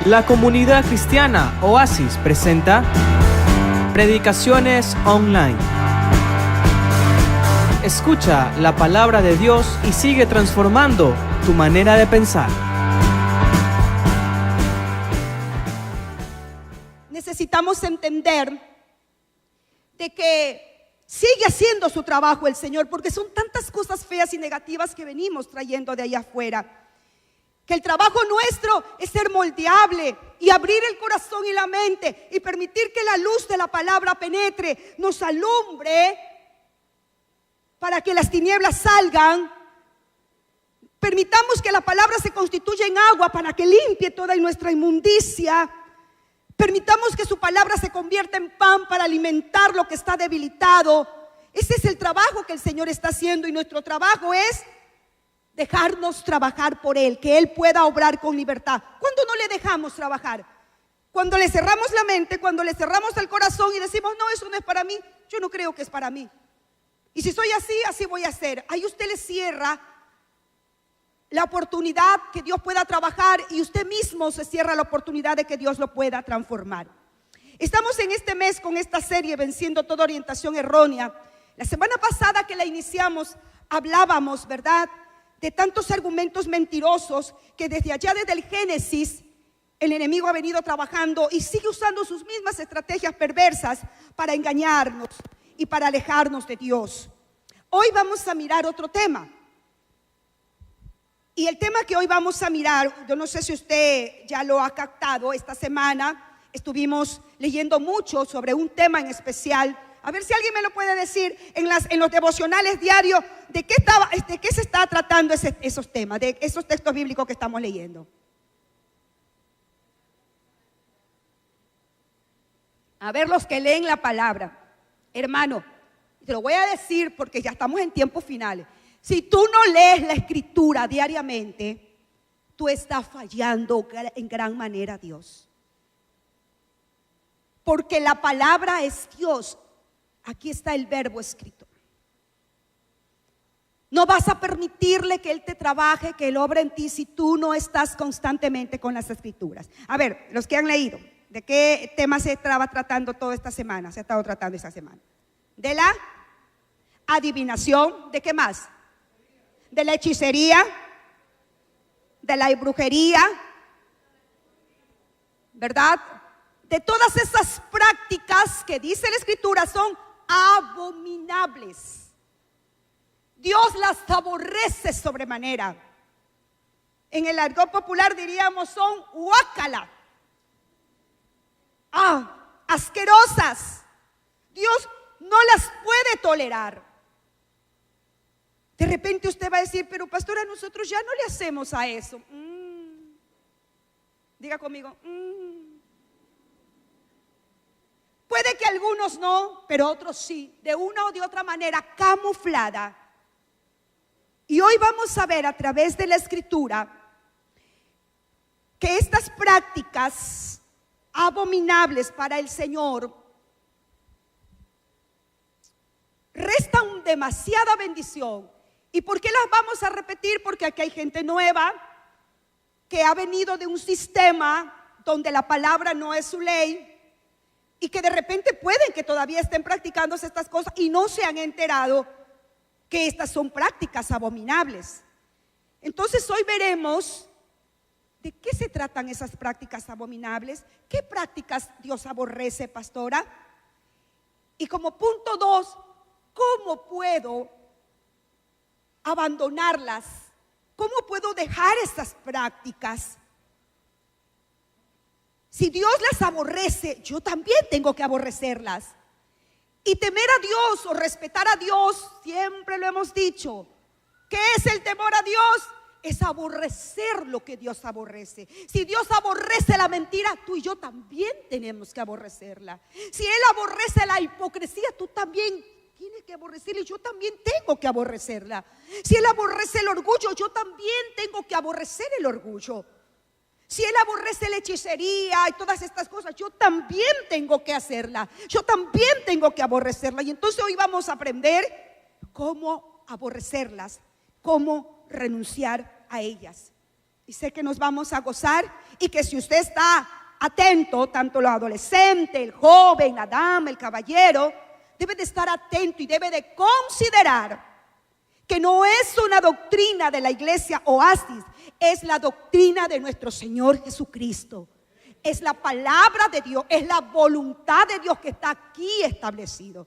La comunidad cristiana Oasis presenta Predicaciones Online. Escucha la palabra de Dios y sigue transformando tu manera de pensar. Necesitamos entender de que sigue haciendo su trabajo el Señor, porque son tantas cosas feas y negativas que venimos trayendo de allá afuera, que el trabajo nuestro es ser moldeable y abrir el corazón y la mente y permitir que la luz de la palabra penetre, nos alumbre para que las tinieblas salgan. Permitamos que la palabra se constituya en agua para que limpie toda nuestra inmundicia. Permitamos que su palabra se convierta en pan para alimentar lo que está debilitado. Ese es el trabajo que el Señor está haciendo, y nuestro trabajo es dejarnos trabajar por Él, que Él pueda obrar con libertad. ¿Cuándo no le dejamos trabajar? Cuando le cerramos la mente, cuando le cerramos el corazón y decimos, no, eso no es para mí, yo no creo que es para mí. Y si soy así, así voy a ser. Ahí usted le cierra la oportunidad que Dios pueda trabajar, y usted mismo se cierra la oportunidad de que Dios lo pueda transformar. Estamos en este mes con esta serie, Venciendo toda orientación errónea. La semana pasada que la iniciamos, hablábamos, ¿verdad?, de tantos argumentos mentirosos que desde allá, desde el Génesis, el enemigo ha venido trabajando y sigue usando sus mismas estrategias perversas para engañarnos y para alejarnos de Dios. Hoy vamos a mirar otro tema. Y el tema que hoy vamos a mirar, yo no sé si usted ya lo ha captado, esta semana estuvimos leyendo mucho sobre un tema en especial. A ver si alguien me lo puede decir en los devocionales diarios, ¿de qué se está tratando esos temas, de esos textos bíblicos que estamos leyendo? A ver, los que leen la palabra. Hermano, te lo voy a decir porque ya estamos en tiempos finales. Si tú no lees la escritura diariamente, tú estás fallando en gran manera a Dios. Porque la palabra es Dios. Aquí está el verbo escrito. No vas a permitirle que Él te trabaje, que Él obre en ti, si tú no estás constantemente con las escrituras. A ver, los que han leído, ¿de qué tema se estaba tratando toda esta semana? Se ha estado tratando esta semana. De la adivinación. ¿De qué más? De la hechicería, de la brujería, ¿verdad? De todas esas prácticas que dice la escritura son abominables. Dios las aborrece sobremanera. En el argot popular diríamos son guácala, asquerosas. Dios no las puede tolerar. De repente usted va a decir, pero pastora, nosotros ya no le hacemos a eso. Diga conmigo. Puede que algunos no, pero otros sí, de una o de otra manera camuflada. Y hoy vamos a ver a través de la escritura que estas prácticas abominables para el Señor restan demasiada bendición. ¿Y por qué las vamos a repetir? Porque aquí hay gente nueva que ha venido de un sistema donde la palabra no es su ley, y que de repente pueden que todavía estén practicándose estas cosas y no se han enterado que estas son prácticas abominables. Entonces hoy veremos de qué se tratan esas prácticas abominables. ¿Qué prácticas Dios aborrece, pastora? Y como punto 2, ¿cómo puedo abandonarlas? ¿Cómo puedo dejar esas prácticas? Si Dios las aborrece, yo también tengo que aborrecerlas. Y temer a Dios o respetar a Dios, siempre lo hemos dicho. ¿Qué es el temor a Dios? Es aborrecer lo que Dios aborrece. Si Dios aborrece la mentira, tú y yo también tenemos que aborrecerla. Si Él aborrece la hipocresía, tú también tienes que aborrecerla, y yo también tengo que aborrecerla. Si Él aborrece el orgullo, yo también tengo que aborrecer el orgullo. Si Él aborrece la hechicería y todas estas cosas, yo también tengo que hacerla. Yo también tengo que aborrecerla. Y entonces hoy vamos a aprender cómo aborrecerlas, cómo renunciar a ellas. Y sé que nos vamos a gozar y que si usted está atento, tanto los adolescentes, el joven, la dama, el caballero, debe de estar atento y debe de considerar que no es una doctrina de la iglesia Oasis, es la doctrina de nuestro Señor Jesucristo. Es la palabra de Dios, es la voluntad de Dios que está aquí establecido.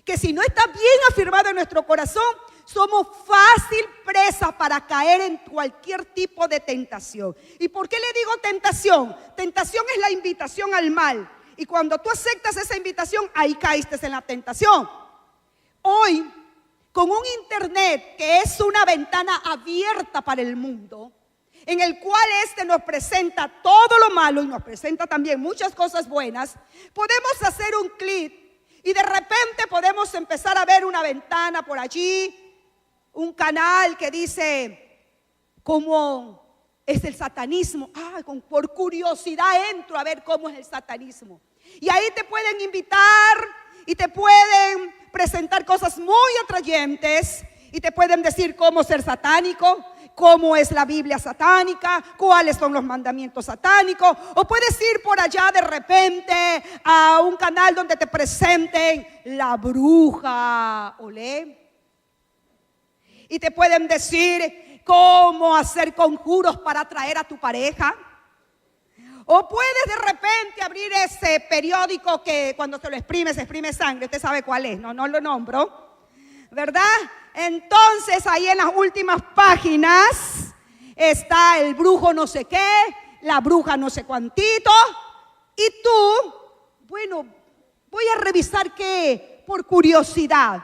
Que si no está bien afirmado en nuestro corazón, somos fácil presa para caer en cualquier tipo de tentación. ¿Y por qué le digo tentación? Tentación es la invitación al mal. Y cuando tú aceptas esa invitación, ahí caíste en la tentación. Hoy, con un internet que es una ventana abierta para el mundo, en el cual nos presenta todo lo malo y nos presenta también muchas cosas buenas, podemos hacer un clic y de repente podemos empezar a ver una ventana por allí, un canal que dice cómo es el satanismo. Por curiosidad entro a ver cómo es el satanismo. Y ahí te pueden invitar y te pueden presentar cosas muy atrayentes y te pueden decir cómo ser satánico, cómo es la Biblia satánica, cuáles son los mandamientos satánicos. O puedes ir por allá de repente a un canal donde te presenten la bruja, olé. Y te pueden decir cómo hacer conjuros para atraer a tu pareja. O puedes de repente abrir ese periódico que cuando se lo exprime, se exprime sangre. Usted sabe cuál es, no lo nombro, ¿verdad? Entonces ahí en las últimas páginas está el brujo no sé qué, la bruja no sé cuantito. Y tú, bueno, voy a revisar qué, por curiosidad.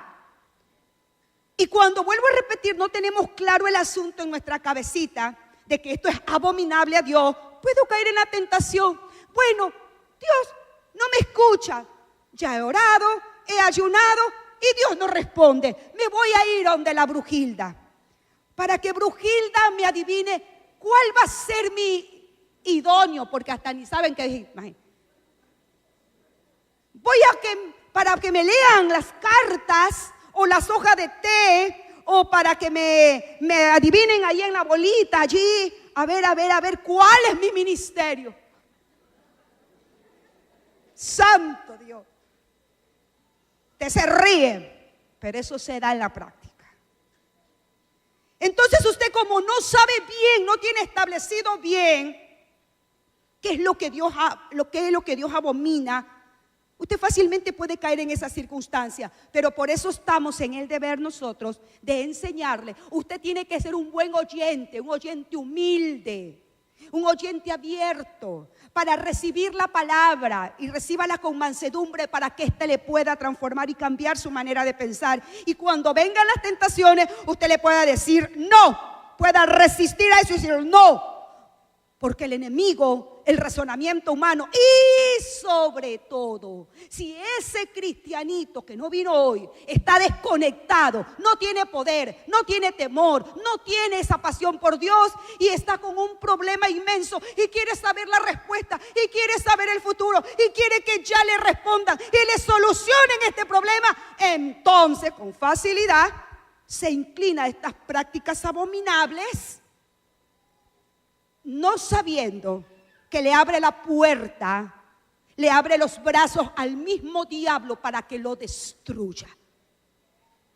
Y cuando vuelvo a repetir, no tenemos claro el asunto en nuestra cabecita de que esto es abominable a Dios, puedo caer en la tentación. Bueno, Dios no me escucha. Ya he orado, he ayunado y Dios no responde. Me voy a ir donde la Brujilda para que Brujilda me adivine cuál va a ser mi idóneo, porque hasta ni saben qué es. Para que me lean las cartas o las hojas de té, o para que me adivinen ahí en la bolita, allí, a ver cuál es mi ministerio. Santo Dios. Te se ríe, pero eso se da en la práctica. Entonces usted, como no sabe bien, no tiene establecido bien qué es lo que Dios abomina, usted fácilmente puede caer en esa circunstancia, pero por eso estamos en el deber nosotros de enseñarle. Usted tiene que ser un buen oyente, un oyente humilde, un oyente abierto para recibir la palabra y recíbala con mansedumbre para que éste le pueda transformar y cambiar su manera de pensar. Y cuando vengan las tentaciones, usted le pueda decir no, pueda resistir a eso y decir no. Porque el enemigo, el razonamiento humano y sobre todo, si ese cristianito que no vino hoy está desconectado, no tiene poder, no tiene temor, no tiene esa pasión por Dios y está con un problema inmenso y quiere saber la respuesta y quiere saber el futuro y quiere que ya le respondan y le solucionen este problema, entonces con facilidad se inclina a estas prácticas abominables, no sabiendo que le abre la puerta, le abre los brazos al mismo diablo para que lo destruya.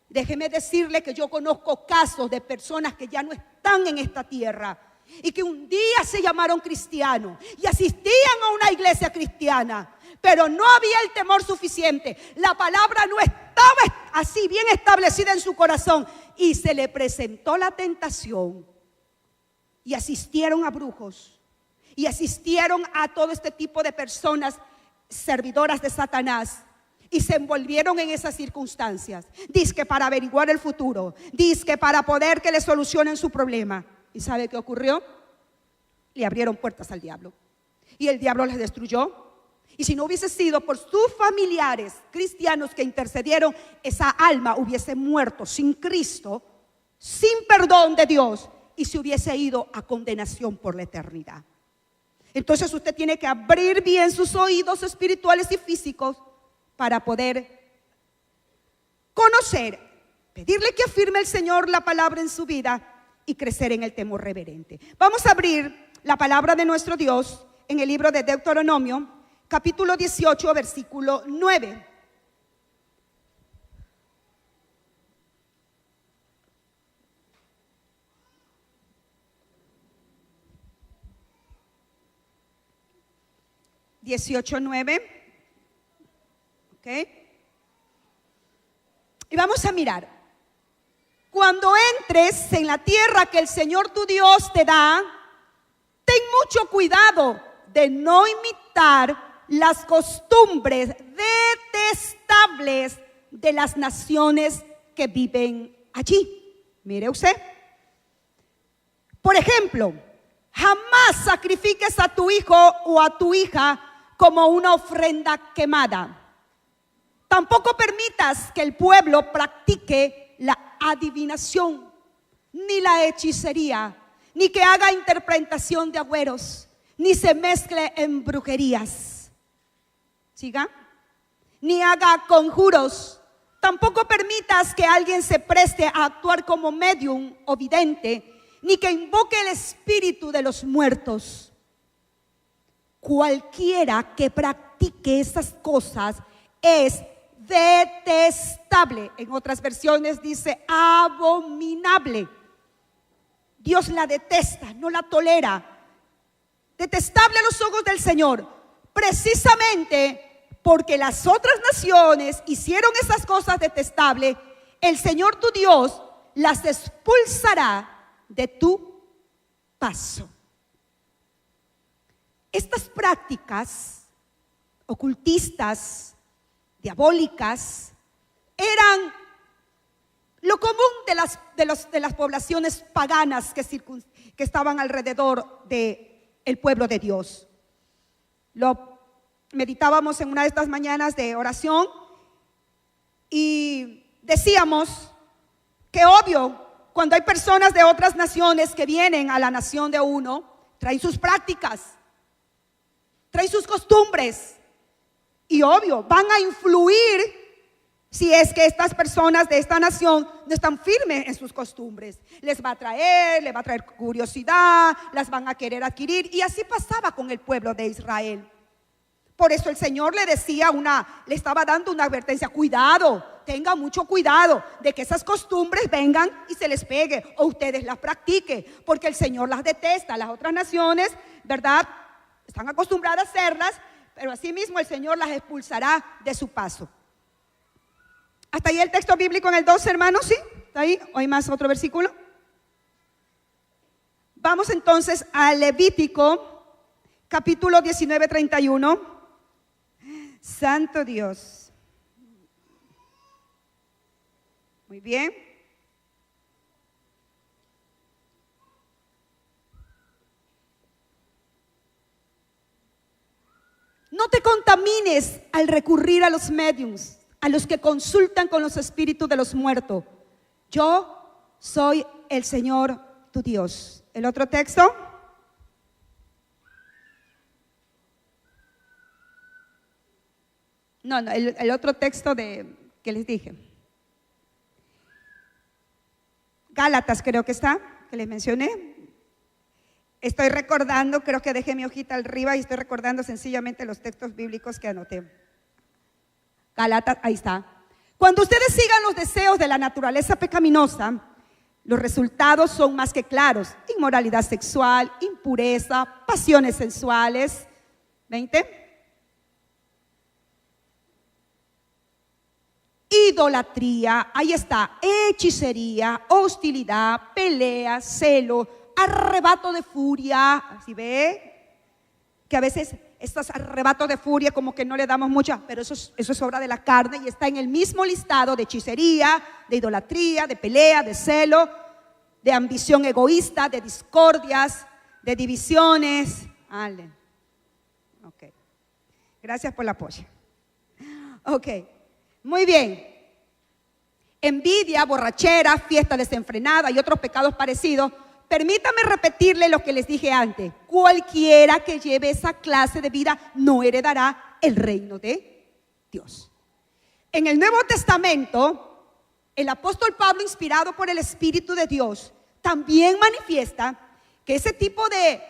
Déjeme decirle que yo conozco casos de personas que ya no están en esta tierra y que un día se llamaron cristianos y asistían a una iglesia cristiana, pero no había el temor suficiente. La palabra no estaba así bien establecida en su corazón y se le presentó la tentación. Y asistieron a brujos, y asistieron a todo este tipo de personas servidoras de Satanás, y se envolvieron en esas circunstancias. Dizque para averiguar el futuro, dizque para poder que le solucionen su problema. ¿Y sabe qué ocurrió? Le abrieron puertas al diablo, y el diablo les destruyó. Y si no hubiese sido por sus familiares cristianos que intercedieron, esa alma hubiese muerto sin Cristo, sin perdón de Dios, y se hubiese ido a condenación por la eternidad. Entonces usted tiene que abrir bien sus oídos espirituales y físicos para poder conocer, pedirle que afirme el Señor la palabra en su vida y crecer en el temor reverente. Vamos a abrir la palabra de nuestro Dios en el libro de Deuteronomio, capítulo 18, versículo 9. ¿Ok? Y vamos a mirar. Cuando entres en la tierra que el Señor tu Dios te da, ten mucho cuidado de no imitar las costumbres detestables de las naciones que viven allí. Mire usted. Por ejemplo, jamás sacrifiques a tu hijo o a tu hija como una ofrenda quemada. Tampoco permitas que el pueblo practique la adivinación, ni la hechicería, ni que haga interpretación de agüeros, ni se mezcle en brujerías. ¿Siga? Ni haga conjuros. Tampoco permitas que alguien se preste a actuar como medium o vidente, ni que invoque el espíritu de los muertos. Cualquiera que practique esas cosas es detestable. En otras versiones dice abominable. Dios la detesta, no la tolera. Detestable a los ojos del Señor, precisamente porque las otras naciones hicieron esas cosas detestables. El Señor tu Dios las expulsará de tu paso. Estas prácticas ocultistas, diabólicas, eran lo común de las poblaciones paganas que estaban alrededor del pueblo de Dios. Lo meditábamos en una de estas mañanas de oración y decíamos que obvio, cuando hay personas de otras naciones que vienen a la nación de uno, traen sus prácticas, traen sus costumbres y obvio, van a influir si es que estas personas de esta nación no están firmes en sus costumbres. Les va a traer curiosidad, las van a querer adquirir. Y así pasaba con el pueblo de Israel. Por eso el Señor le estaba dando una advertencia. Cuidado, tenga mucho cuidado de que esas costumbres vengan y se les pegue o ustedes las practiquen, porque el Señor las detesta. Las otras naciones, ¿verdad?, están acostumbradas a hacerlas, pero asimismo el Señor las expulsará de su paso. Hasta ahí el texto bíblico en el 12, hermanos, ¿sí? ¿Está ahí? ¿O hay más otro versículo? Vamos entonces a Levítico, capítulo 19, 31. Santo Dios. Muy bien. No te contamines al recurrir a los médiums, a los que consultan con los espíritus de los muertos. Yo soy el Señor tu Dios. ¿El otro texto? No, el otro texto que les dije. Gálatas creo que está, que les mencioné. Estoy recordando, creo que dejé mi hojita arriba y estoy recordando sencillamente los textos bíblicos que anoté. Gálatas, ahí está. Cuando ustedes sigan los deseos de la naturaleza pecaminosa, los resultados son más que claros: inmoralidad sexual, impureza, pasiones sensuales. 20. Idolatría, ahí está, hechicería, hostilidad, pelea, celo, arrebato de furia. ¿Sí ve? Que a veces estos arrebatos de furia como que no le damos mucha, pero eso es obra de la carne y está en el mismo listado de hechicería, de idolatría, de pelea, de celo, de ambición egoísta, de discordias, de divisiones. Ale. Ok. Gracias por el apoyo. Ok. Muy bien. Envidia, borrachera, fiesta desenfrenada y otros pecados parecidos. Permítame repetirle lo que les dije antes. Cualquiera que lleve esa clase de vida no heredará el reino de Dios. En el Nuevo Testamento, el apóstol Pablo, inspirado por el Espíritu de Dios, también manifiesta que ese tipo de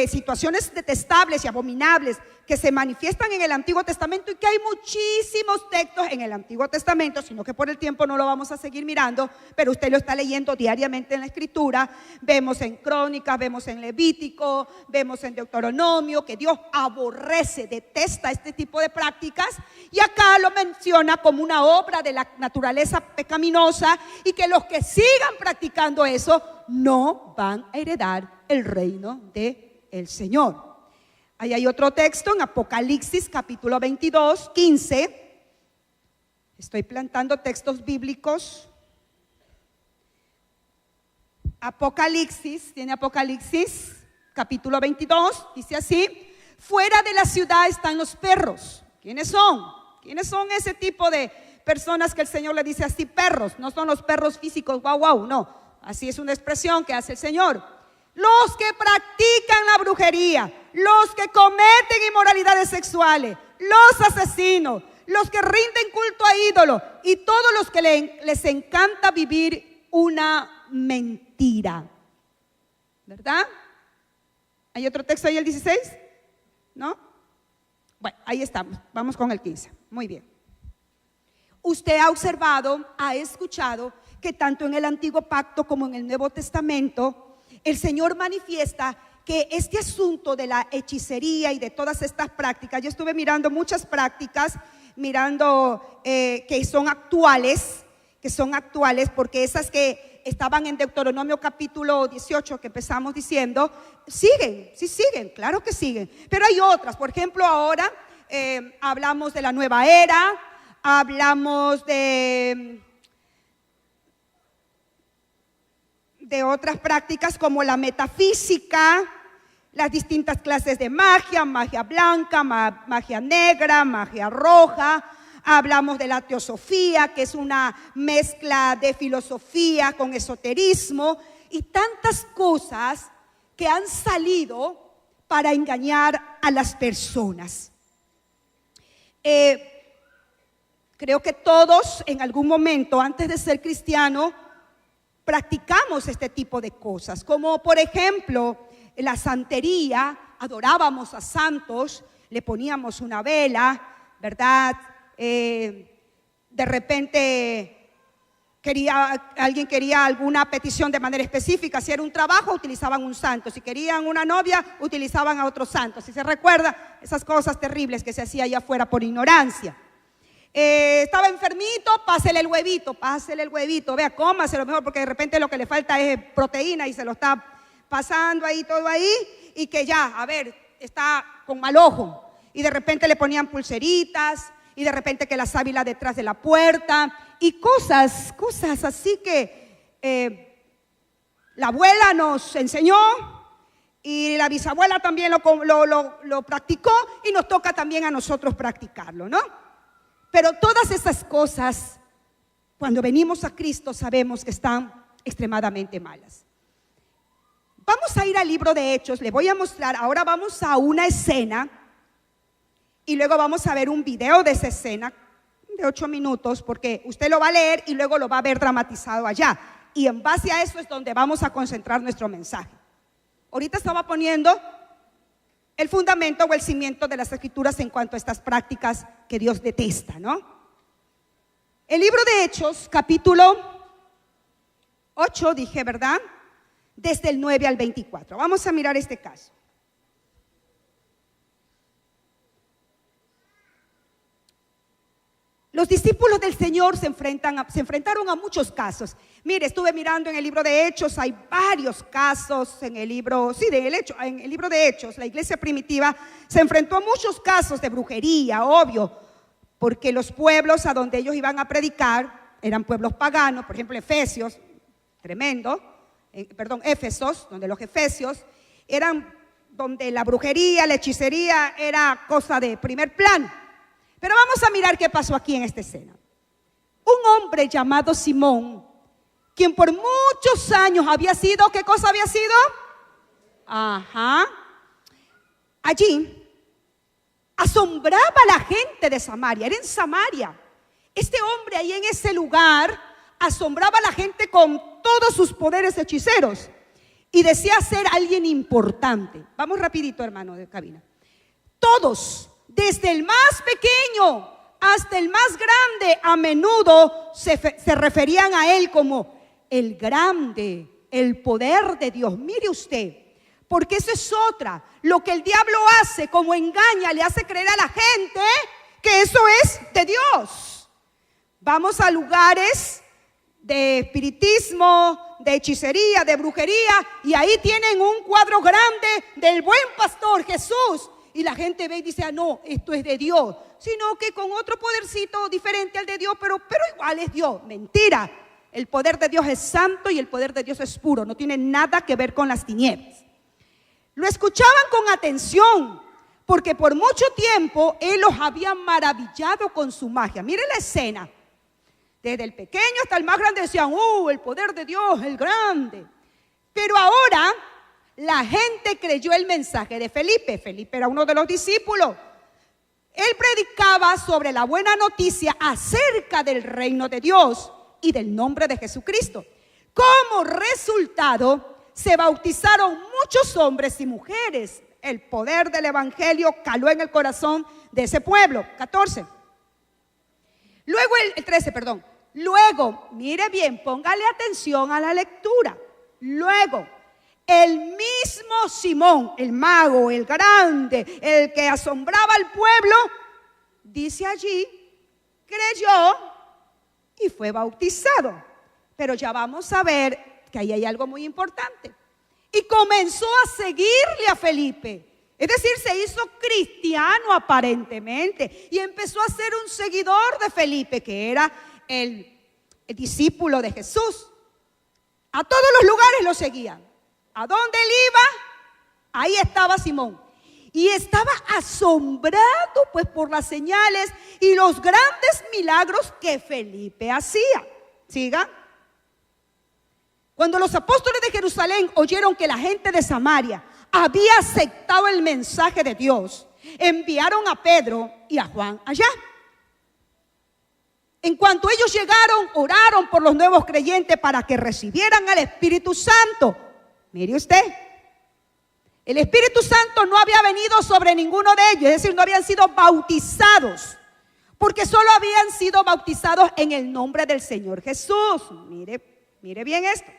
situaciones detestables y abominables que se manifiestan en el Antiguo Testamento, y que hay muchísimos textos en el Antiguo Testamento, sino que por el tiempo no lo vamos a seguir mirando, pero usted lo está leyendo diariamente en la Escritura. Vemos en Crónicas, vemos en Levítico, vemos en Deuteronomio que Dios aborrece, detesta este tipo de prácticas, y acá lo menciona como una obra de la naturaleza pecaminosa, y que los que sigan practicando eso no van a heredar el reino del Señor. Ahí hay otro texto en Apocalipsis capítulo 22, 15. Estoy plantando textos bíblicos. Apocalipsis, tiene Apocalipsis capítulo 22, dice así: fuera de la ciudad están los perros. ¿Quiénes son? ¿Quiénes son ese tipo de personas que el Señor le dice así, perros? No son los perros físicos, guau, no. Así es una expresión que hace el Señor. Los que practican la brujería, los que cometen inmoralidades sexuales, los asesinos, los que rinden culto a ídolos, y todos los que les encanta vivir una mentira. ¿Verdad? ¿Hay otro texto ahí, el 16? ¿No? Bueno, ahí estamos. Vamos con el 15. Muy bien. Usted ha observado, ha escuchado que tanto en el Antiguo Pacto como en el Nuevo Testamento el Señor manifiesta que este asunto de la hechicería y de todas estas prácticas, yo estuve mirando muchas prácticas, que son actuales, porque esas que estaban en Deuteronomio capítulo 18 que empezamos diciendo, siguen, claro que siguen, pero hay otras. Por ejemplo, ahora hablamos de la nueva era, hablamos de otras prácticas como la metafísica, las distintas clases de magia, magia blanca, magia negra, magia roja. Hablamos de la teosofía, que es una mezcla de filosofía con esoterismo, y tantas cosas que han salido para engañar a las personas. Creo que todos en algún momento, antes de ser cristiano, practicamos este tipo de cosas, como por ejemplo la santería. Adorábamos a santos, le poníamos una vela, ¿verdad? De repente alguien quería alguna petición de manera específica. Si era un trabajo, utilizaban un santo. Si querían una novia, utilizaban a otro santo. Si se recuerda, esas cosas terribles que se hacía allá afuera por ignorancia. Estaba enfermito, pásele el huevito, vea, cómaselo mejor, porque de repente lo que le falta es proteína y se lo está pasando ahí, todo ahí, y que ya, a ver, está con mal ojo, y de repente le ponían pulseritas, y de repente que la sábila detrás de la puerta, y cosas así que la abuela nos enseñó, y la bisabuela también lo practicó, y nos toca también a nosotros practicarlo, ¿no? Pero todas esas cosas, cuando venimos a Cristo, sabemos que están extremadamente malas. Vamos a ir al libro de Hechos, le voy a mostrar. Ahora vamos a una escena y luego vamos a ver un video de esa escena de 8 minutos, porque usted lo va a leer y luego lo va a ver dramatizado allá. Y en base a eso es donde vamos a concentrar nuestro mensaje. Ahorita estaba poniendo el fundamento o el cimiento de las Escrituras en cuanto a estas prácticas que Dios detesta, ¿no? El libro de Hechos, capítulo 8, dije, ¿verdad? Desde el 9 al 24. Vamos a mirar este caso. Los discípulos del Señor se enfrentaron a muchos casos. Mire, estuve mirando en el libro de Hechos, hay varios casos en el libro, en el libro de Hechos. La iglesia primitiva se enfrentó a muchos casos de brujería, obvio, porque los pueblos a donde ellos iban a predicar eran pueblos paganos. Por ejemplo, Efesos, Éfesos, donde los efesios eran donde la brujería, la hechicería era cosa de primer plano. Pero vamos a mirar qué pasó aquí en esta escena. Un hombre llamado Simón, quien por muchos años había sido, ¿qué cosa había sido? Allí asombraba a la gente de Samaria, era en Samaria. Este hombre ahí en ese lugar asombraba a la gente con todos sus poderes hechiceros y decía ser alguien importante. Vamos rapidito, hermano de cabina. Todos, desde el más pequeño hasta el más grande, a menudo se referían a él como el grande, el poder de Dios. Mire usted, porque eso es otra. Lo que el diablo hace, como engaña, le hace creer a la gente que eso es de Dios. Vamos a lugares de espiritismo, de hechicería, de brujería, y ahí tienen un cuadro grande del buen pastor Jesús, y la gente ve y dice, ah, no, esto es de Dios, sino que con otro podercito diferente al de Dios, pero igual es Dios. Mentira. El poder de Dios es santo y el poder de Dios es puro, no tiene nada que ver con las tinieblas. Lo escuchaban con atención, porque por mucho tiempo él los había maravillado con su magia. Mire la escena. Desde el pequeño hasta el más grande decían, el poder de Dios, el grande. Pero ahora la gente creyó el mensaje de Felipe. Felipe era uno de los discípulos. Él predicaba sobre la buena noticia acerca del reino de Dios y del nombre de Jesucristo. Como resultado, se bautizaron muchos hombres y mujeres. El poder del evangelio caló en el corazón de ese pueblo. 14. Luego el 13, perdón. Luego, mire bien, póngale atención a la lectura. Luego, el mismo Simón, el mago, el grande, el que asombraba al pueblo, dice allí, creyó y fue bautizado. Pero ya vamos a ver que ahí hay algo muy importante. Y comenzó a seguirle a Felipe. Es decir, se hizo cristiano aparentemente y empezó a ser un seguidor de Felipe, que era el discípulo de Jesús. A todos los lugares lo seguían. A donde él iba, ahí estaba Simón. Y estaba asombrado pues por las señales y los grandes milagros que Felipe hacía. Siga. Cuando los apóstoles de Jerusalén oyeron que la gente de Samaria había aceptado el mensaje de Dios, enviaron a Pedro y a Juan allá. En cuanto ellos llegaron, oraron por los nuevos creyentes para que recibieran al Espíritu Santo. Mire usted, el Espíritu Santo no había venido sobre ninguno de ellos, es decir, no habían sido bautizados, porque solo habían sido bautizados en el nombre del Señor Jesús. Mire bien esto.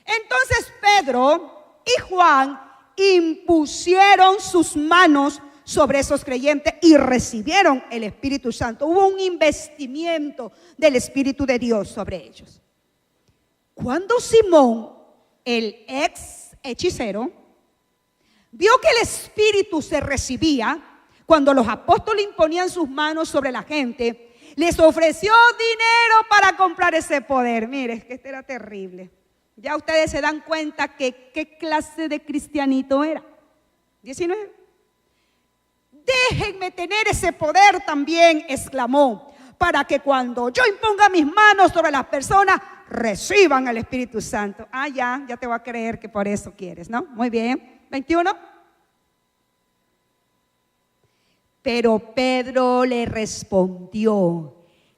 Entonces Pedro y Juan impusieron sus manos sobre esos creyentes y recibieron el Espíritu Santo. Hubo un investimiento del Espíritu de Dios sobre ellos. Cuando Simón, el ex hechicero, vio que el Espíritu se recibía cuando los apóstoles imponían sus manos sobre la gente, les ofreció dinero para comprar ese poder. Mire, es que este era terrible. Ya ustedes se dan cuenta que qué clase de cristianito era. 19. Déjenme tener ese poder también, exclamó, para que cuando yo imponga mis manos sobre las personas, reciban el Espíritu Santo. Ah, ya te voy a creer que por eso quieres, ¿no? Muy bien. 21. Pero Pedro le respondió,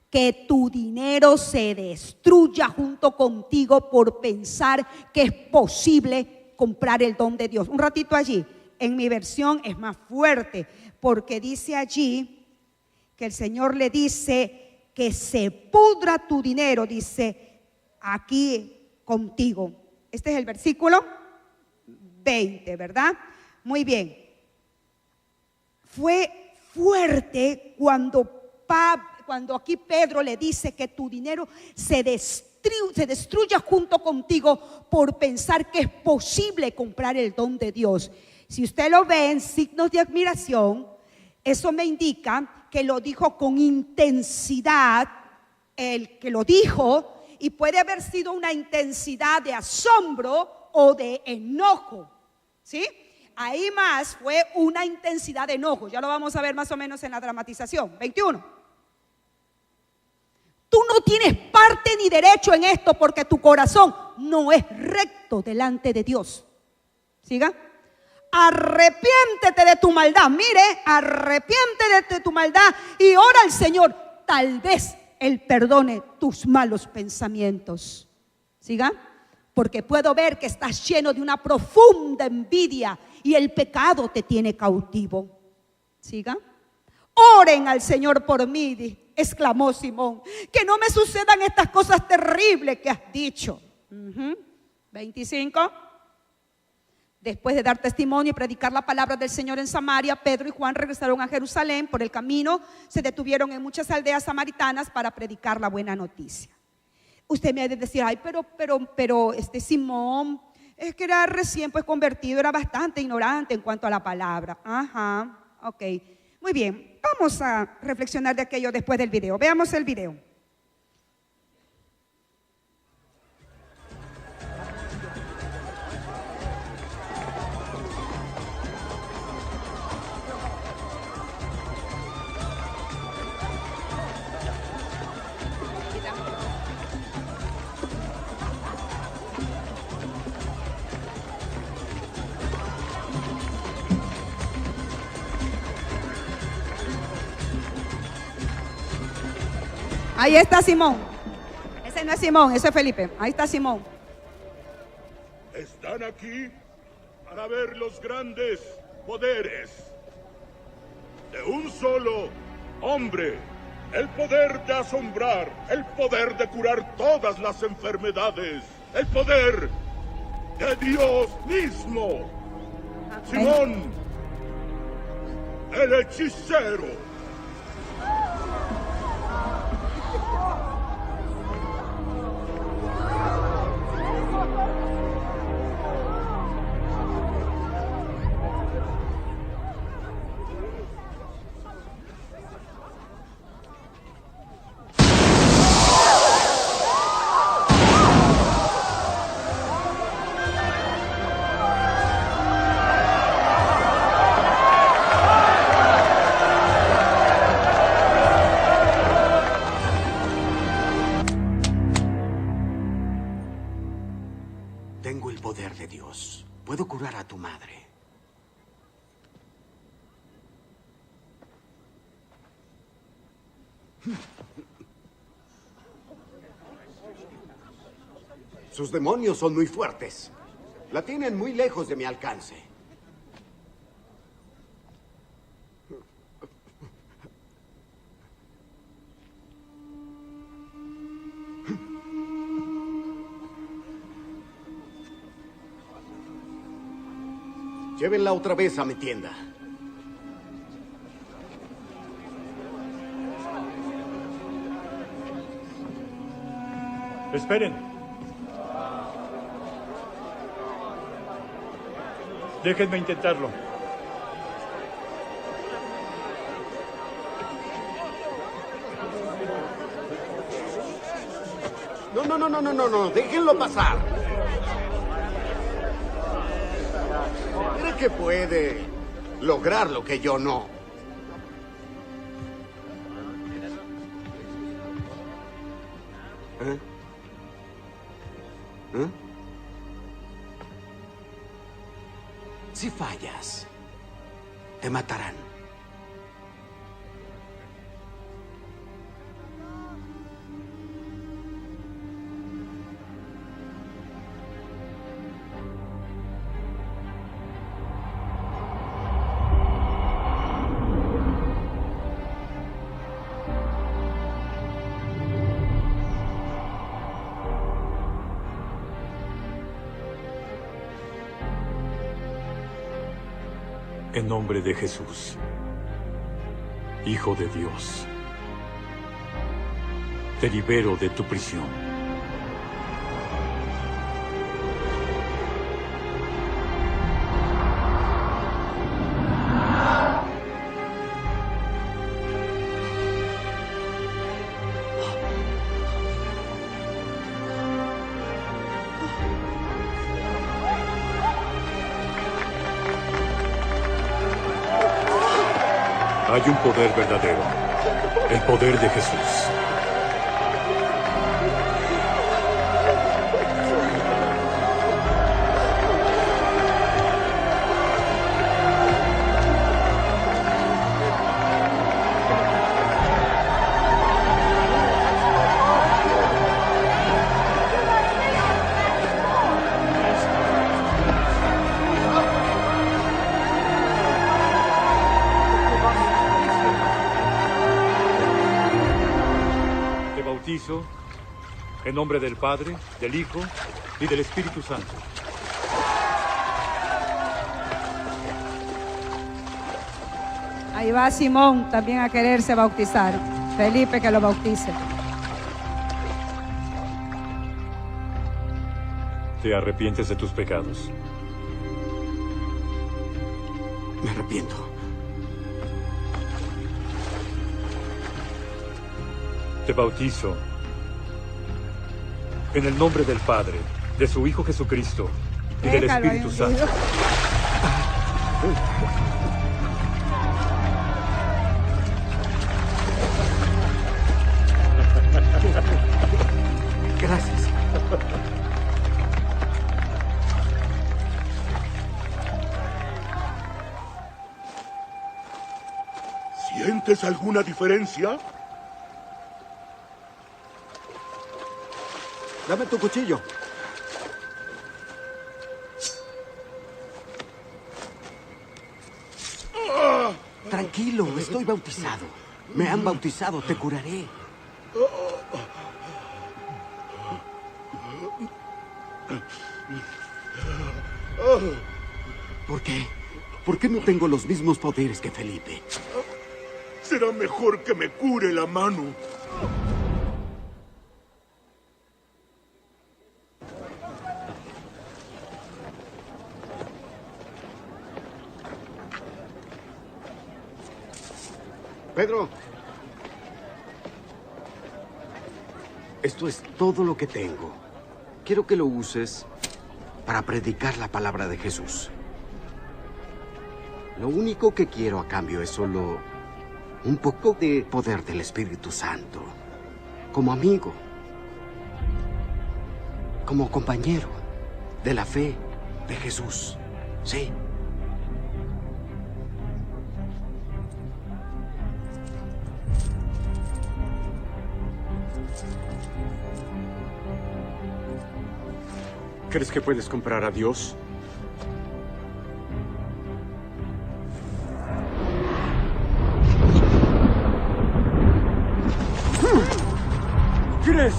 que tu dinero se destruya junto contigo por pensar que es posible comprar el don de Dios. Un ratito allí, en mi versión es más fuerte, porque dice allí que el Señor le dice que se pudra tu dinero, dice aquí contigo. Este es el versículo 20, ¿verdad? Muy bien. Fue fuerte cuando aquí Pedro le dice que tu dinero se destruya junto contigo por pensar que es posible comprar el don de Dios. Si usted lo ve en signos de admiración, eso me indica que lo dijo con intensidad, el que lo dijo, y puede haber sido una intensidad de asombro o de enojo, ¿sí? Ahí más fue una intensidad de enojo, ya lo vamos a ver más o menos en la dramatización. 21. Tú no tienes parte ni derecho en esto porque tu corazón no es recto delante de Dios. Siga. Arrepiéntete de tu maldad. Mire, arrepiéntete de tu maldad y ora al Señor. Tal vez Él perdone tus malos pensamientos. ¿Siga? Porque puedo ver que estás lleno de una profunda envidia y el pecado te tiene cautivo. ¿Siga? Oren al Señor por mí, exclamó Simón, que no me sucedan estas cosas terribles que has dicho. 25. Después de dar testimonio y predicar la palabra del Señor en Samaria, Pedro y Juan regresaron a Jerusalén. Por el camino se detuvieron en muchas aldeas samaritanas para predicar la buena noticia. Usted me ha de decir, ay, pero Simón es que era recién pues convertido, era bastante ignorante en cuanto a la palabra. Ajá, ok. Muy bien, vamos a reflexionar de aquello después del video. Veamos el video. Ahí está Simón. Ese no es Simón, ese es Felipe. Ahí está Simón. Están aquí para ver los grandes poderes de un solo hombre. El poder de asombrar, el poder de curar todas las enfermedades, el poder de Dios mismo. Simón, el hechicero. Tengo el poder de Dios. Puedo curar a tu madre. Sus demonios son muy fuertes. La tienen muy lejos de mi alcance. Llévenla otra vez a mi tienda. Esperen. Déjenme intentarlo. No, déjenlo pasar. ¿Cree que puede lograr lo que yo no? Si fallas, te matarán. En nombre de Jesús, Hijo de Dios, te libero de tu prisión. Hay un poder verdadero, el poder de Jesús. En nombre del Padre, del Hijo y del Espíritu Santo. Ahí va Simón también a quererse bautizar. Felipe que lo bautice. ¿Te arrepientes de tus pecados? Me arrepiento. Te bautizo en el nombre del Padre, de su Hijo Jesucristo y del Déjalo ahí Espíritu un Santo. poquito. Gracias. ¿Sientes alguna diferencia? Dame tu cuchillo. Tranquilo, estoy bautizado. Me han bautizado, te curaré. ¿Por qué? ¿Por qué no tengo los mismos poderes que Felipe? Será mejor que me cure la mano. Pedro. Esto es todo lo que tengo. Quiero que lo uses para predicar la palabra de Jesús. Lo único que quiero a cambio es solo un poco de poder del Espíritu Santo. Como amigo. Como compañero de la fe de Jesús. Sí. ¿Crees que puedes comprar a Dios? ¿Crees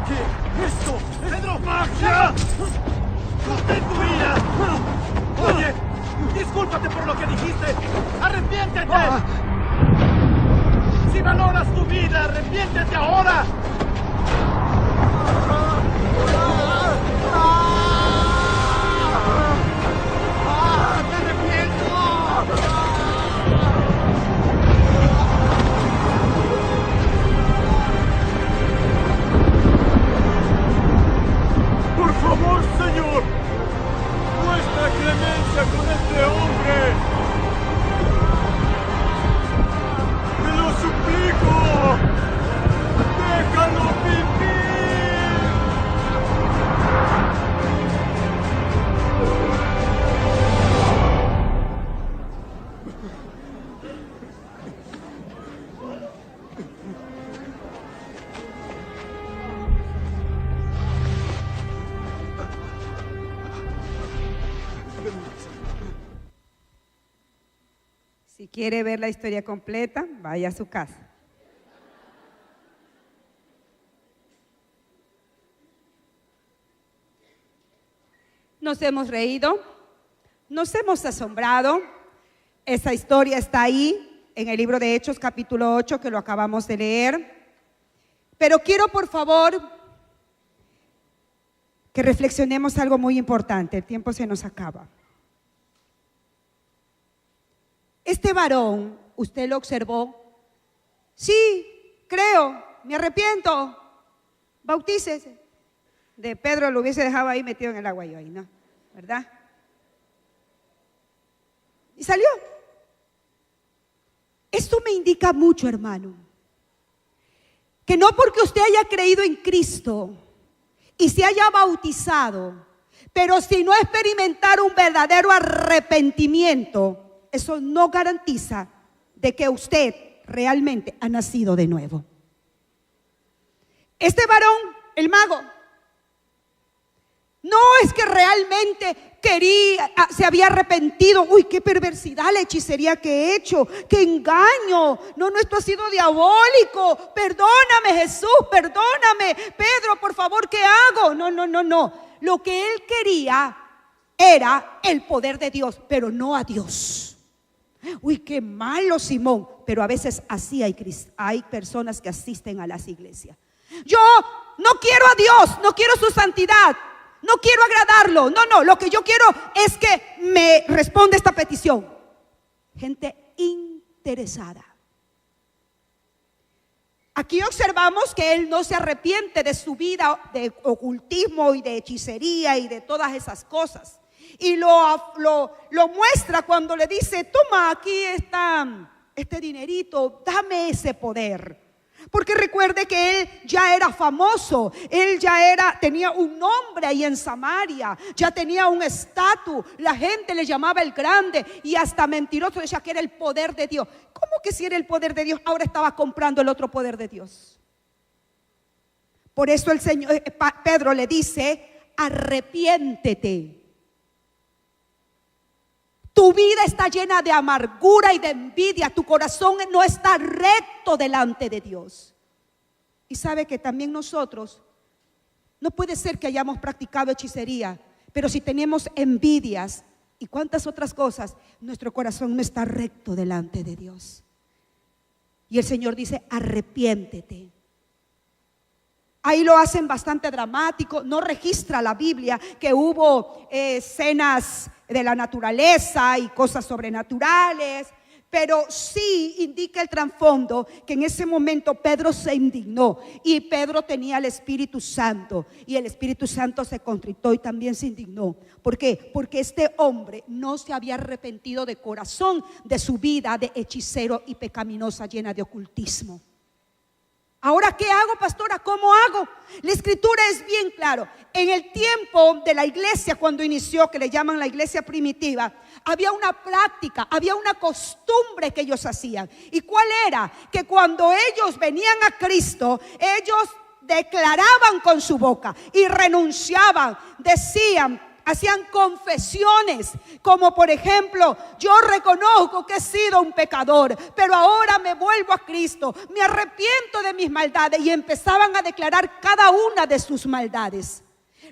que esto es ¡Pedro! ¡Magia! ¡Contén tu ira! ¡Oye! ¡Discúlpate por lo que dijiste! ¡Arrepiéntete! ¡Si valoras tu vida, arrepiéntete ahora! ¡Me arrepiento! Por favor, Señor, muestra clemencia con este hombre. Te lo suplico. Déjalo vivir. Si quiere ver la historia completa, vaya a su casa. Nos hemos reído, nos hemos asombrado. Esa historia está ahí en el libro de Hechos capítulo 8 que lo acabamos de leer. Pero quiero por favor que reflexionemos algo muy importante. El tiempo se nos acaba. Este varón, ¿usted lo observó? Sí, creo, me arrepiento. Bautícese. De Pedro lo hubiese dejado ahí metido en el agua yo ahí, ¿no? ¿Verdad? Y salió. Esto me indica mucho, hermano, que no porque usted haya creído en Cristo y se haya bautizado, pero si no experimentar un verdadero arrepentimiento, eso no garantiza de que usted realmente ha nacido de nuevo. Este varón, el mago, No es que realmente quería, se había arrepentido. Uy, qué perversidad la hechicería que he hecho, qué engaño. No, esto ha sido diabólico. Perdóname, Jesús, perdóname. Pedro, por favor, ¿qué hago? No. Lo que él quería era el poder de Dios, pero no a Dios. Uy, qué malo, Simón. Pero a veces así hay personas que asisten a las iglesias. Yo no quiero a Dios, no quiero su santidad, no quiero agradarlo. No, lo que yo quiero es que me responda esta petición. Gente interesada. Aquí observamos que él no se arrepiente de su vida de ocultismo y de hechicería y de todas esas cosas. Y lo muestra cuando le dice: toma, aquí está este dinerito, dame ese poder. Porque recuerde que él ya era famoso, él ya tenía un nombre ahí en Samaria, ya tenía un estatus, la gente le llamaba el grande y hasta mentiroso decía que era el poder de Dios. ¿Cómo que si era el poder de Dios? Ahora estaba comprando el otro poder de Dios. Por eso el Señor, Pedro le dice: arrepiéntete. Tu vida está llena de amargura y de envidia. Tu corazón no está recto delante de Dios. Y sabe que también nosotros, no puede ser que hayamos practicado hechicería, pero si tenemos envidias y cuantas otras cosas, nuestro corazón no está recto delante de Dios. Y el Señor dice: arrepiéntete. Ahí lo hacen bastante dramático. No registra la Biblia que hubo escenas de la naturaleza y cosas sobrenaturales, pero sí indica el trasfondo que en ese momento Pedro se indignó y Pedro tenía el Espíritu Santo y el Espíritu Santo se contritó y también se indignó. ¿Por qué? Porque este hombre no se había arrepentido de corazón de su vida de hechicero y pecaminosa llena de ocultismo. Ahora, ¿qué hago, pastora? ¿Cómo hago? La escritura es bien claro. En el tiempo de la iglesia, cuando inició, que le llaman la iglesia primitiva, había una práctica, había una costumbre que ellos hacían. ¿Y cuál era? Que cuando ellos venían a Cristo, ellos declaraban con su boca y renunciaban, decían, hacían confesiones, como por ejemplo: yo reconozco que he sido un pecador, pero ahora me vuelvo a Cristo, me arrepiento de mis maldades, y empezaban a declarar cada una de sus maldades.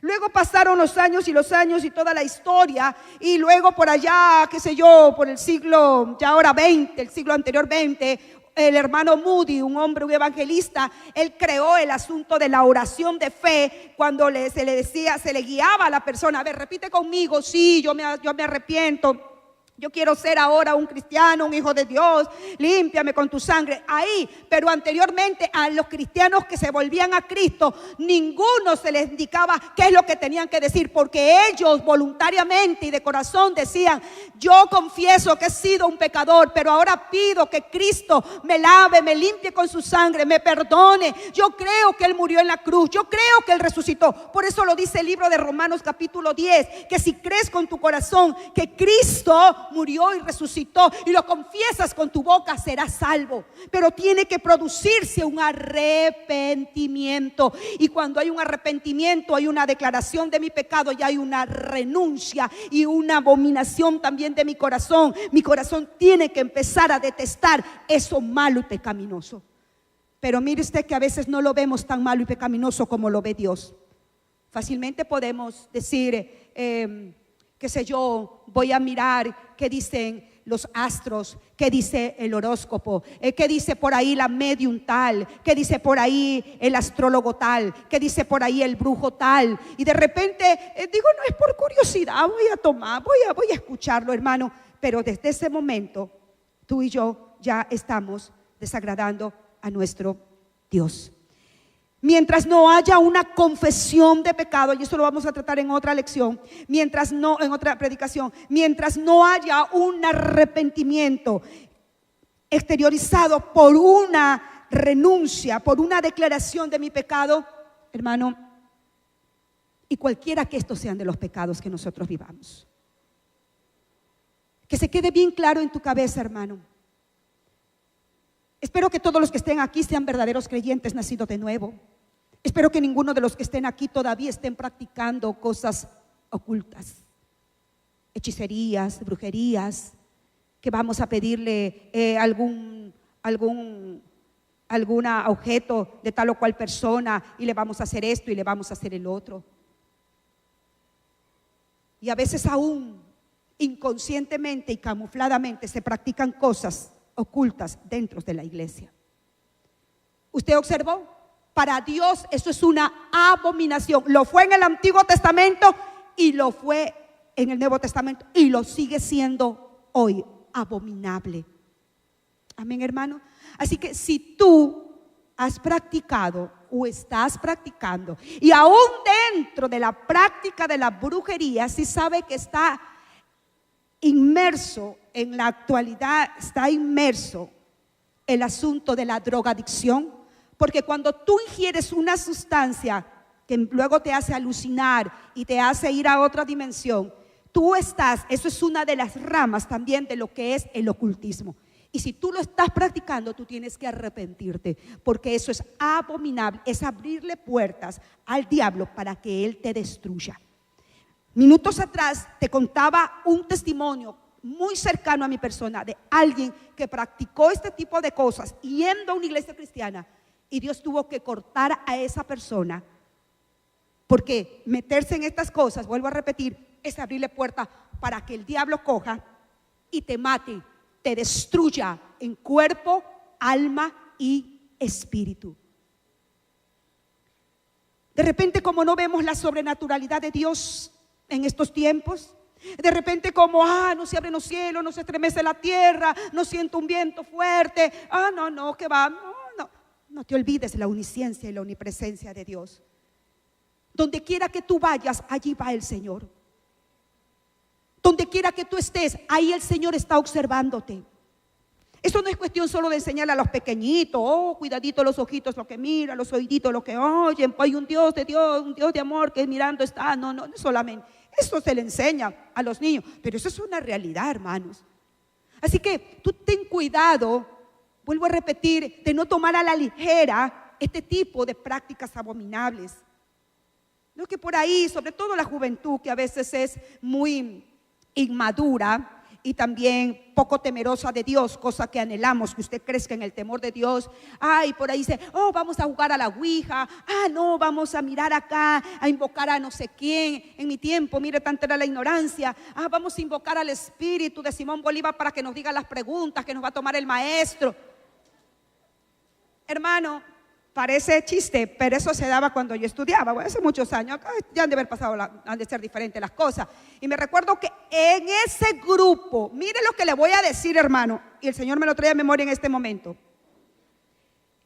Luego pasaron los años y toda la historia, y luego por allá, qué sé yo, por el siglo ya ahora 20, el siglo anterior 20, el hermano Moody, un hombre, un evangelista, él creó el asunto de la oración de fe, cuando se le decía, se le guiaba a la persona: a ver, repite conmigo, sí, yo me arrepiento, yo quiero ser ahora un cristiano, un hijo de Dios, límpiame con tu sangre. Ahí, pero anteriormente a los cristianos que se volvían a Cristo, ninguno se les indicaba qué es lo que tenían que decir, porque ellos voluntariamente y de corazón decían: yo confieso que he sido un pecador, pero ahora pido que Cristo me lave, me limpie con su sangre, me perdone. Yo creo que Él murió en la cruz, yo creo que Él resucitó. Por eso lo dice el libro de Romanos capítulo 10, que si crees con tu corazón que Cristo murió y resucitó y lo confiesas con tu boca, serás salvo. Pero tiene que producirse un arrepentimiento, y cuando hay un arrepentimiento hay una declaración de mi pecado y hay una renuncia y una abominación también de mi corazón. Mi corazón tiene que empezar a detestar eso malo y pecaminoso. Pero mire usted que a veces no lo vemos tan malo y pecaminoso como lo ve Dios. Fácilmente podemos decir, qué sé yo, voy a mirar qué dicen los astros, qué dice el horóscopo, qué dice por ahí la medium tal, qué dice por ahí el astrólogo tal, qué dice por ahí el brujo tal, y de repente digo, no, es por curiosidad, voy a tomar, voy a escucharlo, hermano. Pero desde ese momento tú y yo ya estamos desagradando a nuestro Dios. Mientras no haya una confesión de pecado, y eso lo vamos a tratar en otra lección, en otra predicación, mientras no haya un arrepentimiento exteriorizado por una renuncia, por una declaración de mi pecado, hermano, y cualquiera que estos sean de los pecados que nosotros vivamos, que se quede bien claro en tu cabeza, hermano. Espero que todos los que estén aquí sean verdaderos creyentes nacidos de nuevo. Espero que ninguno de los que estén aquí todavía estén practicando cosas ocultas, hechicerías, brujerías, que vamos a pedirle algún objeto de tal o cual persona y le vamos a hacer esto y le vamos a hacer el otro. Y a veces aún inconscientemente y camufladamente se practican cosas ocultas dentro de la iglesia. ¿Usted observó? Para Dios eso es una abominación. Lo fue en el Antiguo Testamento y lo fue en el Nuevo Testamento y lo sigue siendo hoy, abominable. Amén, hermano. Así que si tú has practicado o estás practicando y aún dentro de la práctica de la brujería, si sabe que está inmerso en la actualidad, está inmerso el asunto de la drogadicción, porque cuando tú ingieres una sustancia que luego te hace alucinar y te hace ir a otra dimensión, eso es una de las ramas también de lo que es el ocultismo. Y si tú lo estás practicando, tú tienes que arrepentirte, porque eso es abominable, es abrirle puertas al diablo para que él te destruya. Minutos atrás te contaba un testimonio muy cercano a mi persona de alguien que practicó este tipo de cosas yendo a una iglesia cristiana, y Dios tuvo que cortar a esa persona, porque meterse en estas cosas, vuelvo a repetir, es abrirle puerta para que el diablo coja y te mate, te destruya en cuerpo, alma y espíritu. De repente, como no vemos la sobrenaturalidad de Dios en estos tiempos, de repente como, no se abren los cielos, no se estremece la tierra, no siento un viento fuerte, no, que va, no te olvides la omnisciencia y la omnipresencia de Dios. Donde quiera que tú vayas, allí va el Señor. Donde quiera que tú estés, ahí el Señor está observándote. Eso no es cuestión solo de enseñarle a los pequeñitos, cuidadito los ojitos lo que miran, los oíditos lo que oyen, pues hay un Dios de amor que mirando está. No solamente. Eso se le enseña a los niños, pero eso es una realidad, hermanos. Así que tú ten cuidado, vuelvo a repetir, de no tomar a la ligera este tipo de prácticas abominables. No, que por ahí, sobre todo la juventud, que a veces es muy inmadura y también poco temerosa de Dios, cosa que anhelamos que usted crezca en el temor de Dios. Por ahí dice, vamos a jugar a la ouija, no, vamos a mirar acá, a invocar a no sé quién. En mi tiempo, mire, tanta era la ignorancia. Vamos a invocar al espíritu de Simón Bolívar para que nos diga las preguntas que nos va a tomar el maestro. Hermano, parece chiste, pero eso se daba cuando yo estudiaba, hace muchos años. Ya han de haber pasado, han de ser diferentes las cosas. Y me recuerdo que en ese grupo, mire lo que le voy a decir, hermano, y el Señor me lo trae a memoria en este momento.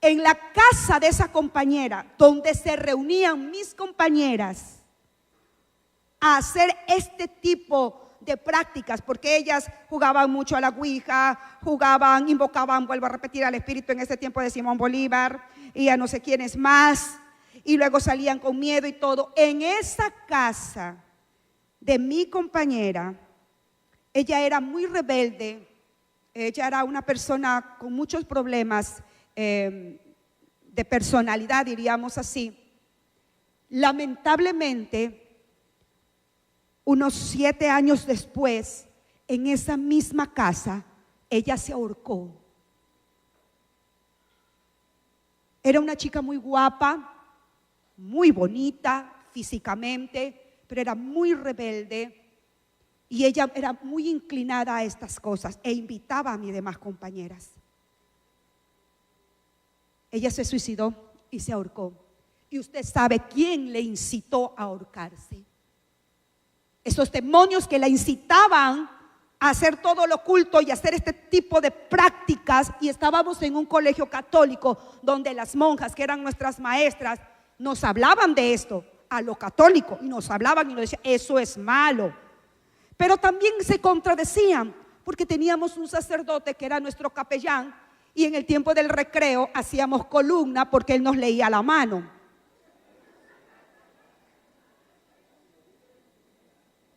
En la casa de esa compañera, donde se reunían mis compañeras a hacer este tipo de prácticas, porque ellas jugaban mucho a la ouija, invocaban, vuelvo a repetir, al espíritu en ese tiempo de Simón Bolívar y a no sé quiénes más, y luego salían con miedo y todo. En esa casa de mi compañera, ella era muy rebelde, ella era una persona con muchos problemas de personalidad, diríamos así. Lamentablemente, unos 7 años después, en esa misma casa, ella se ahorcó. Era una chica muy guapa, muy bonita físicamente, pero era muy rebelde y ella era muy inclinada a estas cosas e invitaba a mis demás compañeras. Ella se suicidó y se ahorcó. Y usted sabe quién le incitó a ahorcarse. Esos demonios que la incitaban a hacer todo lo oculto y hacer este tipo de prácticas. Y estábamos en un colegio católico donde las monjas, que eran nuestras maestras, nos hablaban de esto a lo católico, y nos hablaban y nos decían, eso es malo. Pero también se contradecían, porque teníamos un sacerdote que era nuestro capellán, y en el tiempo del recreo hacíamos columna porque él nos leía la mano.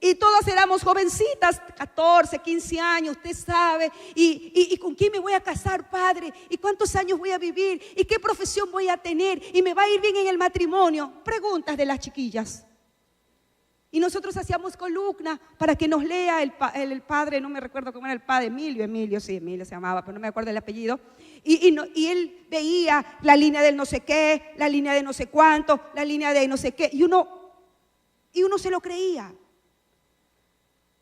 Y todas éramos jovencitas, 14, 15 años, usted sabe. ¿Y con quién me voy a casar, padre? ¿Y cuántos años voy a vivir? ¿Y qué profesión voy a tener? ¿Y me va a ir bien en el matrimonio? Preguntas de las chiquillas. Y nosotros hacíamos columna para que nos lea el padre, no me recuerdo cómo era el padre, Emilio se llamaba, pero no me acuerdo el apellido. Y él veía la línea del no sé qué, la línea de no sé cuánto, la línea de no sé qué. Y uno se lo creía.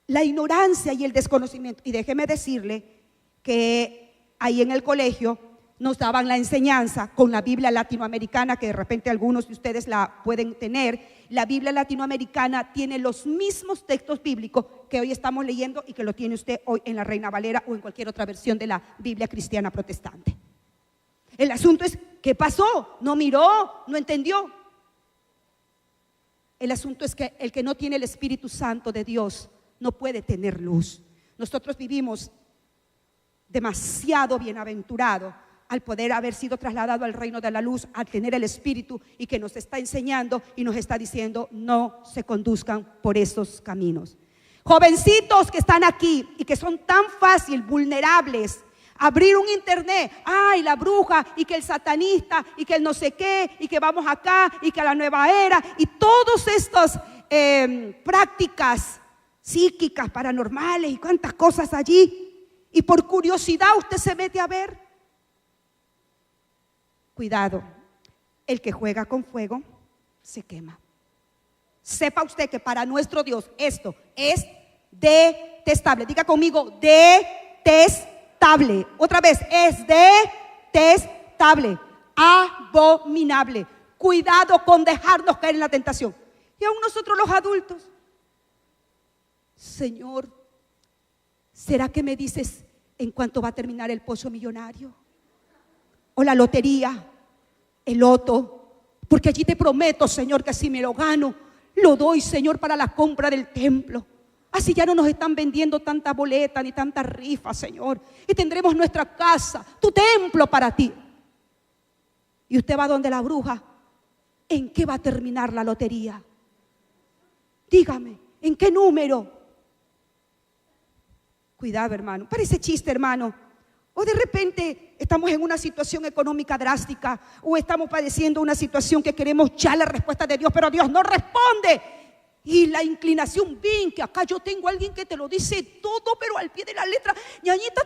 La ignorancia y el desconocimiento. Y déjeme decirle que ahí en el colegio nos daban la enseñanza con la Biblia latinoamericana, que de repente algunos de ustedes la pueden tener. La Biblia latinoamericana tiene los mismos textos bíblicos que hoy estamos leyendo y que lo tiene usted hoy en la Reina Valera o en cualquier otra versión de la Biblia cristiana protestante. El asunto es, ¿qué pasó? No miró, no entendió. El asunto es que el que no tiene el Espíritu Santo de Dios no puede tener luz. Nosotros vivimos demasiado bienaventurados al poder haber sido trasladado al reino de la luz, al tener el Espíritu y que nos está enseñando y nos está diciendo no se conduzcan por esos caminos. Jovencitos que están aquí y que son tan fácil, vulnerables, abrir un internet, ay, la bruja y que el satanista y que el no sé qué y que vamos acá y que la nueva era y todas estas prácticas psíquicas, paranormales y cuántas cosas allí, y por curiosidad usted se mete a ver. Cuidado, el que juega con fuego se quema. Sepa usted que para nuestro Dios esto es detestable. Diga conmigo, detestable. Otra vez, es detestable, abominable. Cuidado con dejarnos caer en la tentación. Y aún nosotros los adultos, Señor, ¿será que me dices en cuánto va a terminar el pozo millonario? O la lotería, el loto, porque allí te prometo, Señor, que si me lo gano, lo doy, Señor, para la compra del templo. Así ya no nos están vendiendo tanta boleta ni tanta rifa, Señor, y tendremos nuestra casa, tu templo para ti. Y usted va donde la bruja, ¿en qué va a terminar la lotería? Dígame, ¿en qué número? Cuidado, hermano, parece chiste, hermano. O de repente estamos en una situación económica drástica o estamos padeciendo una situación que queremos ya la respuesta de Dios, pero Dios no responde. Y la inclinación, ven, que acá yo tengo a alguien que te lo dice todo, pero al pie de la letra. Ñañita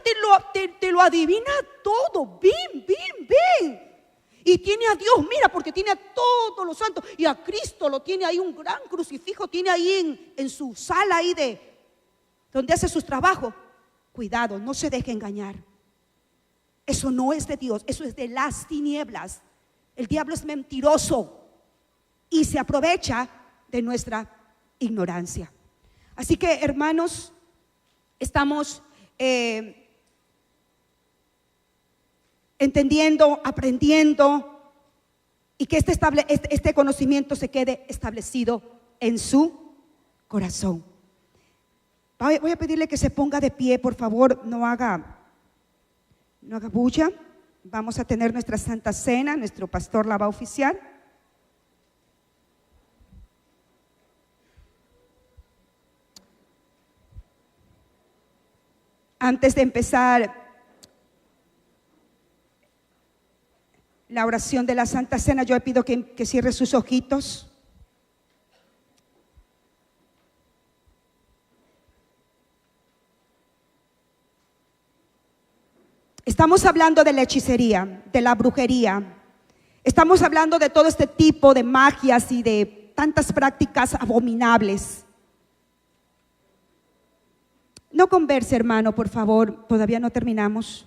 te lo adivina todo. Ven. Y tiene a Dios, mira, porque tiene a todos los santos. Y a Cristo lo tiene ahí, un gran crucifijo, tiene ahí en su sala ahí donde hace sus trabajos. Cuidado, no se deje engañar. Eso no es de Dios, eso es de las tinieblas. El diablo es mentiroso y se aprovecha de nuestra ignorancia. Así que, hermanos, estamos entendiendo, aprendiendo, y que este conocimiento se quede establecido en su corazón. Voy a pedirle que se ponga de pie, por favor, no haga bulla. Vamos a tener nuestra Santa Cena, nuestro pastor la va a oficiar. Antes de empezar la oración de la Santa Cena, yo le pido que cierre sus ojitos. Estamos hablando de la hechicería, de la brujería. Estamos hablando de todo este tipo de magias y de tantas prácticas abominables. No converse, hermano, por favor, todavía no terminamos.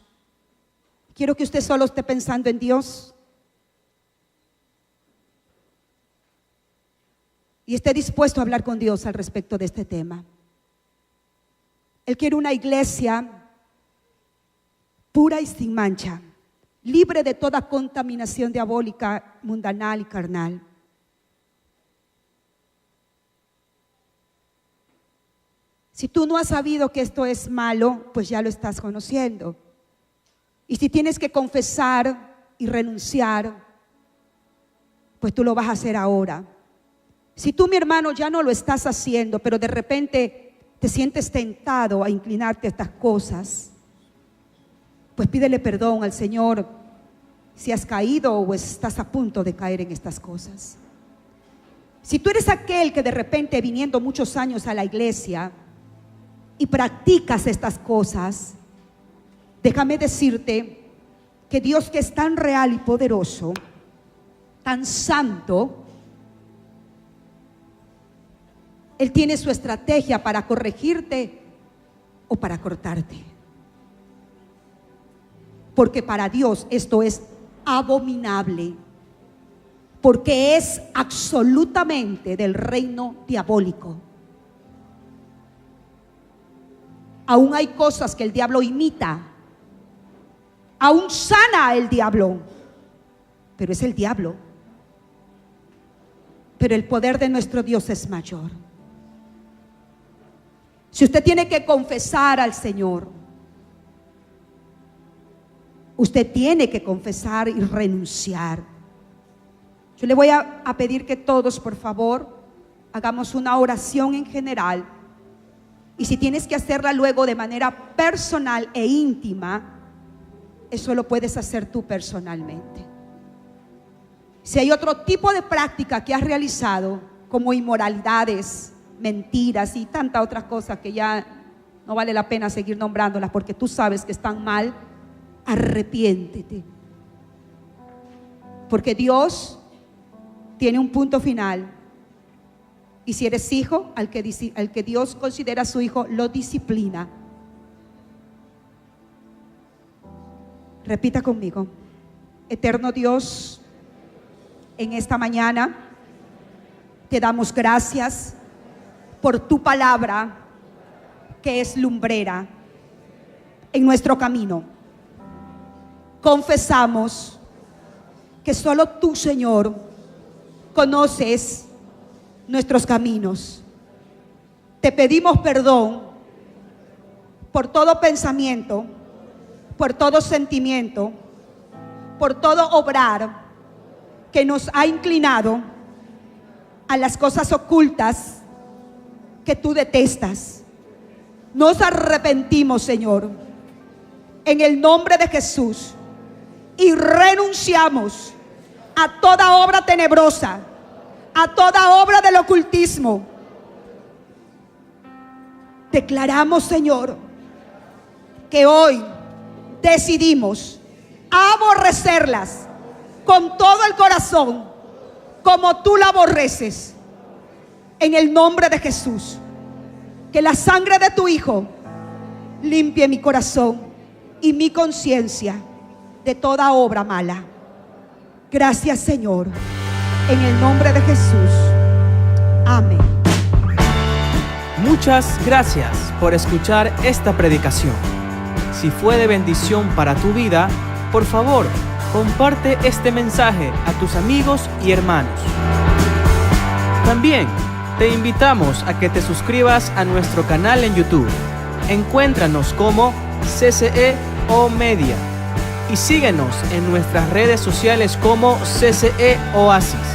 Quiero que usted solo esté pensando en Dios y esté dispuesto a hablar con Dios al respecto de este tema. Él quiere una iglesia pura y sin mancha, libre de toda contaminación diabólica, mundanal y carnal. Si tú no has sabido que esto es malo, pues ya lo estás conociendo. Y si tienes que confesar y renunciar, pues tú lo vas a hacer ahora. Si tú, mi hermano, ya no lo estás haciendo, pero de repente te sientes tentado a inclinarte a estas cosas, pues pídele perdón al Señor si has caído o estás a punto de caer en estas cosas. Si tú eres aquel que de repente, viniendo muchos años a la iglesia y practicas estas cosas, déjame decirte que Dios, que es tan real y poderoso, tan santo, Él tiene su estrategia para corregirte o para cortarte. Porque para Dios esto es abominable, porque es absolutamente del reino diabólico. Aún hay cosas que el diablo imita, aún sana el diablo, pero es el diablo. Pero el poder de nuestro Dios es mayor. Si usted tiene que confesar al Señor, usted tiene que confesar y renunciar. Yo le voy a pedir que todos, por favor, hagamos una oración en general. Y si tienes que hacerla luego de manera personal e íntima, eso lo puedes hacer tú personalmente. Si hay otro tipo de práctica que has realizado, como inmoralidades, mentiras y tantas otras cosas que ya no vale la pena seguir nombrándolas porque tú sabes que están mal, arrepiéntete. Porque Dios tiene un punto final. Y si eres hijo, al que Dios considera su hijo, lo disciplina. Repita conmigo. Eterno Dios, en esta mañana te damos gracias por tu palabra, que es lumbrera en nuestro camino. Confesamos que solo tú, Señor, conoces nuestros caminos. Te pedimos perdón por todo pensamiento, por todo sentimiento, por todo obrar que nos ha inclinado a las cosas ocultas que tú detestas. Nos arrepentimos, Señor, en el nombre de Jesús, y renunciamos a toda obra tenebrosa, a toda obra del ocultismo. Declaramos, Señor, que hoy decidimos aborrecerlas con todo el corazón, como tú la aborreces, en el nombre de Jesús. Que la sangre de tu Hijo limpie mi corazón y mi conciencia de toda obra mala. Gracias, Señor, en el nombre de Jesús. Amén. Muchas gracias por escuchar esta predicación. Si fue de bendición para tu vida, por favor, comparte este mensaje a tus amigos y hermanos. También te invitamos a que te suscribas a nuestro canal en YouTube. Encuéntranos como CCE O Media y síguenos en nuestras redes sociales como CCE Oasis.